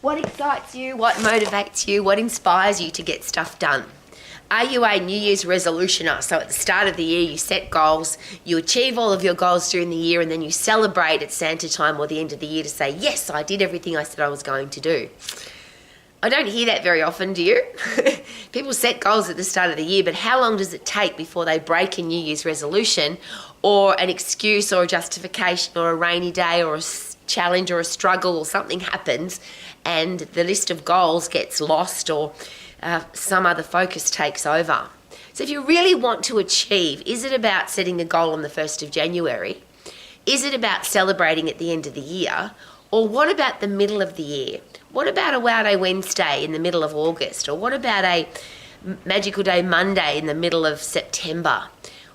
What excites you? What motivates you? What inspires you to get stuff done? Are you a New Year's resolutioner? So at the start of the year, you set goals, you achieve all of your goals during the year, and then you celebrate at Santa time or the end of the year to say, yes, I did everything I said I was going to do. I don't hear that very often, do you? People set goals at the start of the year, but how long does it take before they break a New Year's resolution or an excuse or a justification or a rainy day or a challenge or a struggle or something happens and the list of goals gets lost or some other focus takes over? So if you really want to achieve, is it about setting a goal on the 1st of January? Is it about celebrating at the end of the year? Or what about the middle of the year? What about a Wow Day Wednesday in the middle of August? Or what about a Magical Day Monday in the middle of September?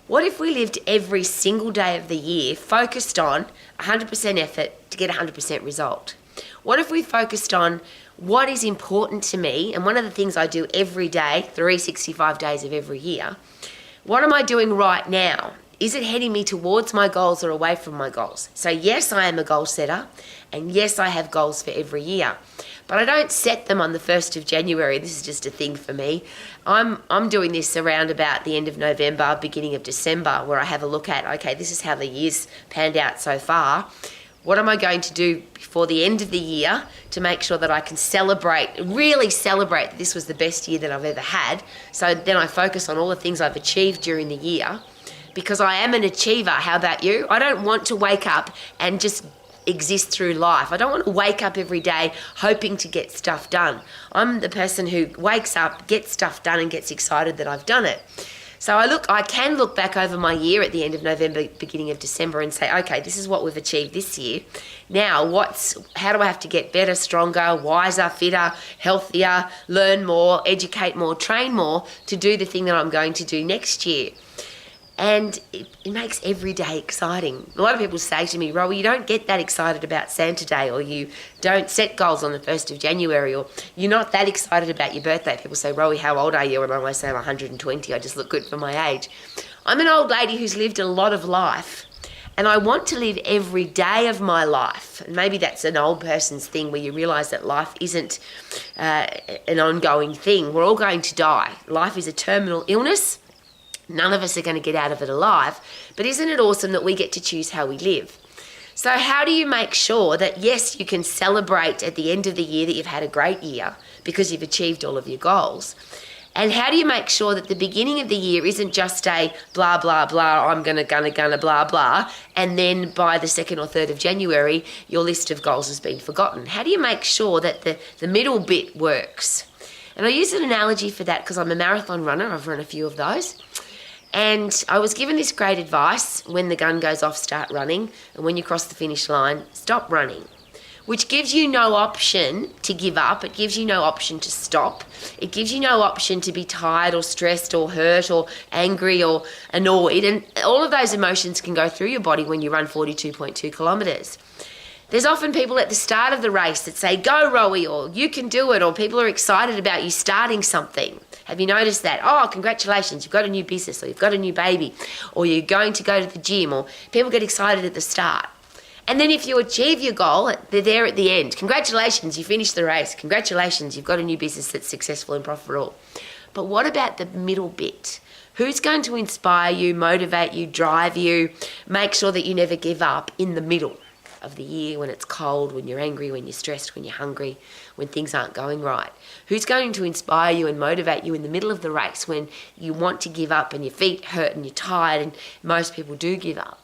What if we lived every single day of the year focused on 100% effort to get 100% result? What if we focused on what is important to me? And one of the things I do every day, 365 days of every year, what am I doing right now? Is it heading me towards my goals or away from my goals? So yes, I am a goal setter, and yes, I have goals for every year. But I don't set them on the 1st of January. This is just a thing for me. I'm doing this around about the end of November, beginning of December, where I have a look at, okay, this is how the year's panned out so far. What am I going to do before the end of the year to make sure that I can celebrate, really celebrate that this was the best year that I've ever had? So then I focus on all the things I've achieved during the year, because I am an achiever. How about you? I don't want to wake up and just exist through life. I don't want to wake up every day hoping to get stuff done. I'm the person who wakes up, gets stuff done, and gets excited that I've done it. So I can look back over my year at the end of November, beginning of December, and say, okay, this is what we've achieved this year. Now, how do I have to get better, stronger, wiser, fitter, healthier, learn more, educate more, train more to do the thing that I'm going to do next year? And it makes every day exciting. A lot of people say to me, Rowie, you don't get that excited about Santa Day, or you don't set goals on the 1st of January, or you're not that excited about your birthday. People say, Rowie, how old are you? And I always say I'm 120. I just look good for my age. I'm an old lady who's lived a lot of life, and I want to live every day of my life. And maybe that's an old person's thing where you realise that life isn't an ongoing thing. We're all going to die. Life is a terminal illness. None of us are going to get out of it alive, but isn't it awesome that we get to choose how we live? So how do you make sure that, yes, you can celebrate at the end of the year that you've had a great year because you've achieved all of your goals? And how do you make sure that the beginning of the year isn't just a blah, blah, blah, I'm gonna, blah, blah, and then by the 2nd or 3rd of January, your list of goals has been forgotten? How do you make sure that the middle bit works? And I use an analogy for that because I'm a marathon runner. I've run a few of those. And I was given this great advice: when the gun goes off, start running, and when you cross the finish line, stop running, which gives you no option to give up. It gives you no option to stop. It gives you no option to be tired or stressed or hurt or angry or annoyed. And all of those emotions can go through your body when you run 42.2 kilometres. There's often people at the start of the race that say, go Rowie, or you can do it, or people are excited about you starting something. Have you noticed that? Oh, congratulations, you've got a new business, or you've got a new baby, or you're going to go to the gym, or people get excited at the start. And then if you achieve your goal, they're there at the end. Congratulations, you finished the race. Congratulations, you've got a new business that's successful and profitable. But what about the middle bit? Who's going to inspire you, motivate you, drive you, make sure that you never give up in the middle of the year, when it's cold, when you're angry, when you're stressed, when you're hungry, when things aren't going right? Who's going to inspire you and motivate you in the middle of the race when you want to give up and your feet hurt and you're tired, and most people do give up?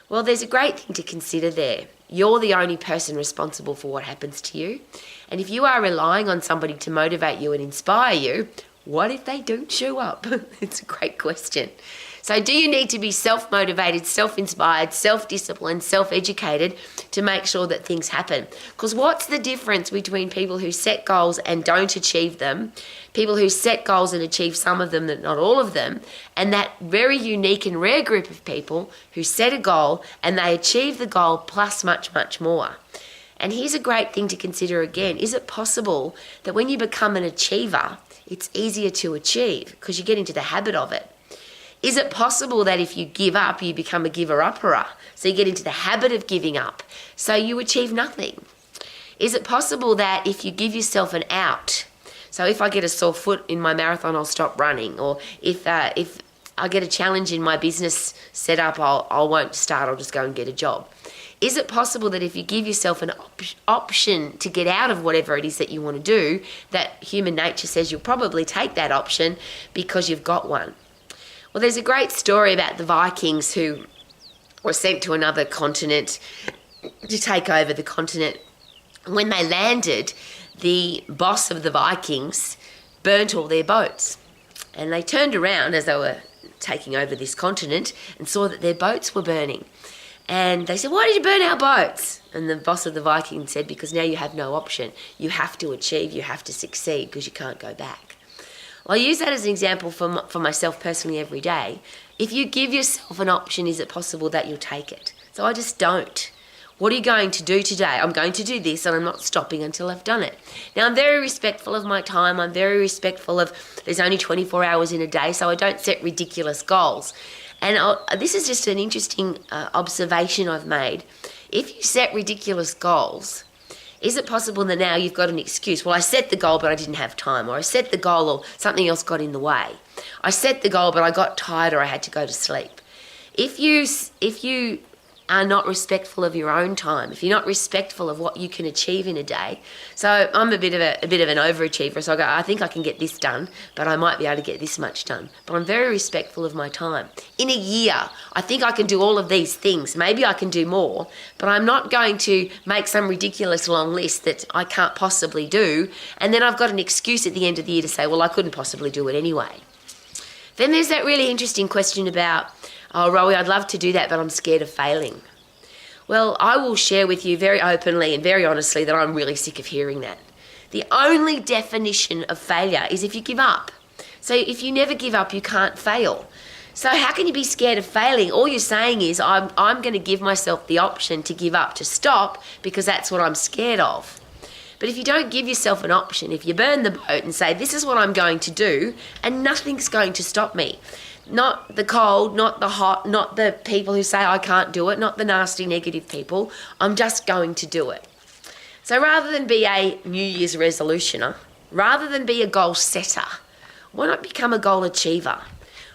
Well, there's a great thing to consider there. You're the only person responsible for what happens to you. And if you are relying on somebody to motivate you and inspire you, what if they don't show up? It's a great question. So do you need to be self-motivated, self-inspired, self-disciplined, self-educated to make sure that things happen? Because what's the difference between people who set goals and don't achieve them, people who set goals and achieve some of them, but not all of them, and that very unique and rare group of people who set a goal and they achieve the goal plus much, much more? And here's a great thing to consider again. Is it possible that when you become an achiever, it's easier to achieve because you get into the habit of it? Is it possible that if you give up, you become a giver-upperer? So you get into the habit of giving up, so you achieve nothing. Is it possible that if you give yourself an out, so if I get a sore foot in my marathon, I'll stop running, or if I get a challenge in my business setup, I won't start, I'll just go and get a job. Is it possible that if you give yourself an option to get out of whatever it is that you want to do, that human nature says you'll probably take that option because you've got one? Well, there's a great story about the Vikings who were sent to another continent to take over the continent. When they landed, the boss of the Vikings burnt all their boats. And they turned around as they were taking over this continent and saw that their boats were burning. And they said, "Why did you burn our boats?" And the boss of the Vikings said, "Because now you have no option. You have to achieve, you have to succeed, because you can't go back." Well, I use that as an example for myself personally every day. If you give yourself an option, is it possible that you'll take it? So I just don't. What are you going to do today? I'm going to do this, and I'm not stopping until I've done it. Now, I'm very respectful of my time. I'm very respectful of there's only 24 hours in a day, so I don't set ridiculous goals. And this is just an interesting observation I've made. If you set ridiculous goals, is it possible that now you've got an excuse? Well, I set the goal, but I didn't have time. Or I set the goal, or something else got in the way. I set the goal, but I got tired, or I had to go to sleep. If you are not respectful of your own time, if you're not respectful of what you can achieve in a day. So I'm a bit of an overachiever, so I think I can get this done, but I might be able to get this much done. But I'm very respectful of my time. In a year, I think I can do all of these things. Maybe I can do more, but I'm not going to make some ridiculous long list that I can't possibly do, and then I've got an excuse at the end of the year to say, well, I couldn't possibly do it anyway. Then there's that really interesting question about, "Oh, Rowie, I'd love to do that, but I'm scared of failing." Well, I will share with you very openly and very honestly that I'm really sick of hearing that. The only definition of failure is if you give up. So if you never give up, you can't fail. So how can you be scared of failing? All you're saying is I'm going to give myself the option to give up, to stop, because that's what I'm scared of. But if you don't give yourself an option, if you burn the boat and say, this is what I'm going to do, and nothing's going to stop me. Not the cold, not the hot, not the people who say I can't do it, not the nasty negative people. I'm just going to do it. So rather than be a New Year's resolutioner, rather than be a goal setter, why not become a goal achiever?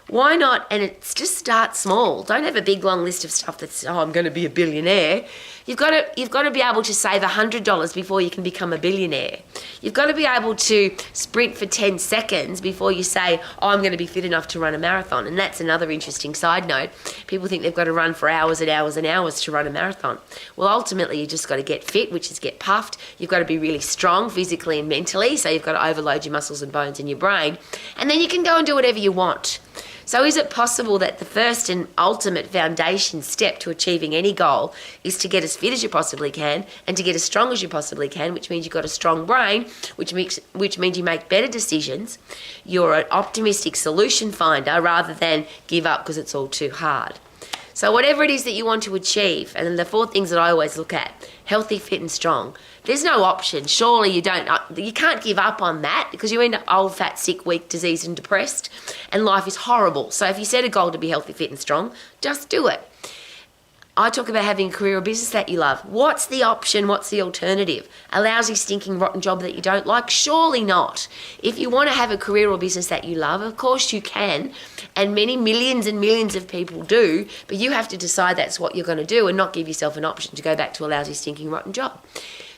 Why not? And it's just start small. Don't have a big long list of stuff that's, I'm going to be a billionaire. You've got to be able to save $100 before you can become a billionaire. You've got to be able to sprint for 10 seconds before you say, I'm going to be fit enough to run a marathon. And that's another interesting side note. People think they've got to run for hours and hours and hours to run a marathon. Well, ultimately, you just got to get fit, which is get puffed. You've got to be really strong physically and mentally. So you've got to overload your muscles and bones in your brain. And then you can go and do whatever you want. So is it possible that the first and ultimate foundation step to achieving any goal is to get as fit as you possibly can and to get as strong as you possibly can, which means you've got a strong brain, which means you make better decisions. You're an optimistic solution finder rather than give up because it's all too hard. So whatever it is that you want to achieve, and the 4 things that I always look at, healthy, fit and strong, there's no option. Surely you can't give up on that because you end up old, fat, sick, weak, diseased and depressed, and life is horrible. So if you set a goal to be healthy, fit and strong, just do it. I talk about having a career or business that you love. What's the option? What's the alternative? A lousy, stinking, rotten job that you don't like? Surely not. If you want to have a career or business that you love, of course you can, and many millions and millions of people do, but you have to decide that's what you're going to do and not give yourself an option to go back to a lousy, stinking, rotten job.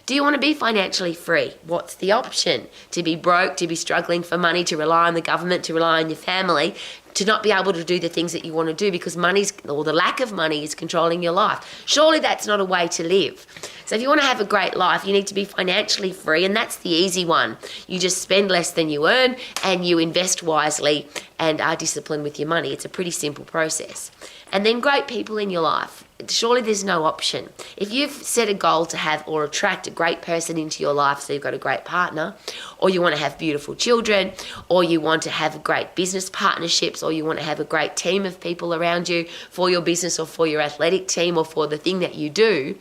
Do you want to be financially free? What's the option? To be broke, to be struggling for money, to rely on the government, to rely on your family, to not be able to do the things that you want to do because the lack of money is controlling your life. Surely that's not a way to live. So if you want to have a great life, you need to be financially free, and that's the easy one. You just spend less than you earn and you invest wisely and are disciplined with your money. It's a pretty simple process. And then great people in your life. Surely there's no option. If you've set a goal to have or attract a great person into your life, so you've got a great partner, or you want to have beautiful children, or you want to have great business partnerships, or you want to have a great team of people around you for your business or for your athletic team or for the thing that you do,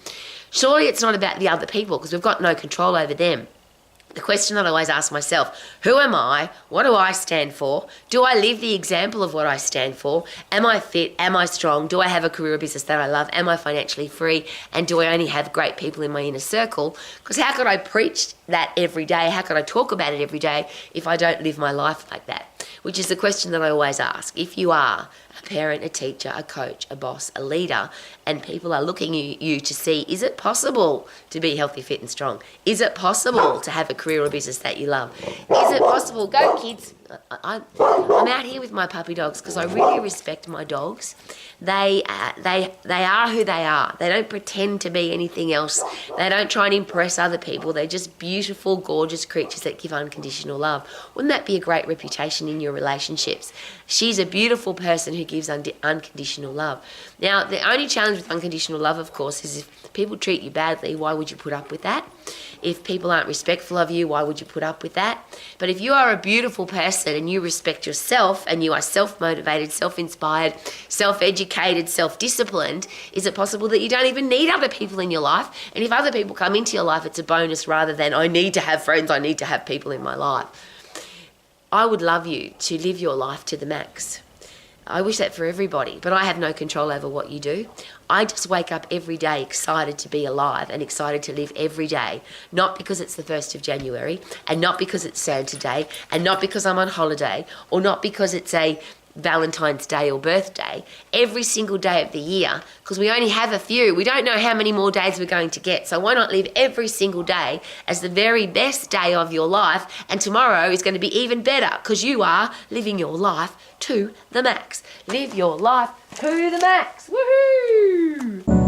surely it's not about the other people because we've got no control over them. The question that I always ask myself, who am I? What do I stand for? Do I live the example of what I stand for? Am I fit? Am I strong? Do I have a career or business that I love? Am I financially free? And do I only have great people in my inner circle? Because how could I preach that every day? How could I talk about it every day if I don't live my life like that? Which is the question that I always ask. If you are a parent, a teacher, a coach, a boss, a leader, and people are looking at you to see, is it possible to be healthy, fit and strong? Is it possible to have a career or business that you love? Is it possible? Go kids. I'm out here with my puppy dogs because I really respect my dogs. They are who they are. They don't pretend to be anything else. They don't try and impress other people. They're just beautiful, gorgeous creatures that give unconditional love. Wouldn't that be a great reputation in your relationships? She's a beautiful person who gives unconditional love. Now, the only challenge with unconditional love, of course, is if people treat you badly, why would you put up with that? If people aren't respectful of you, why would you put up with that? But if you are a beautiful person and you respect yourself and you are self-motivated, self-inspired, self-educated, self-disciplined, is it possible that you don't even need other people in your life? And if other people come into your life, it's a bonus rather than, I need to have friends, I need to have people in my life. I would love you to live your life to the max. I wish that for everybody, but I have no control over what you do. I just wake up every day excited to be alive and excited to live every day, not because it's the 1st of January and not because it's Santa Day and not because I'm on holiday or not because it's a Valentine's Day or birthday, every single day of the year, because we only have a few. We don't know how many more days we're going to get. So why not live every single day as the very best day of your life, and tomorrow is going to be even better because you are living your life to the max. Live your life to the max. Woohoo!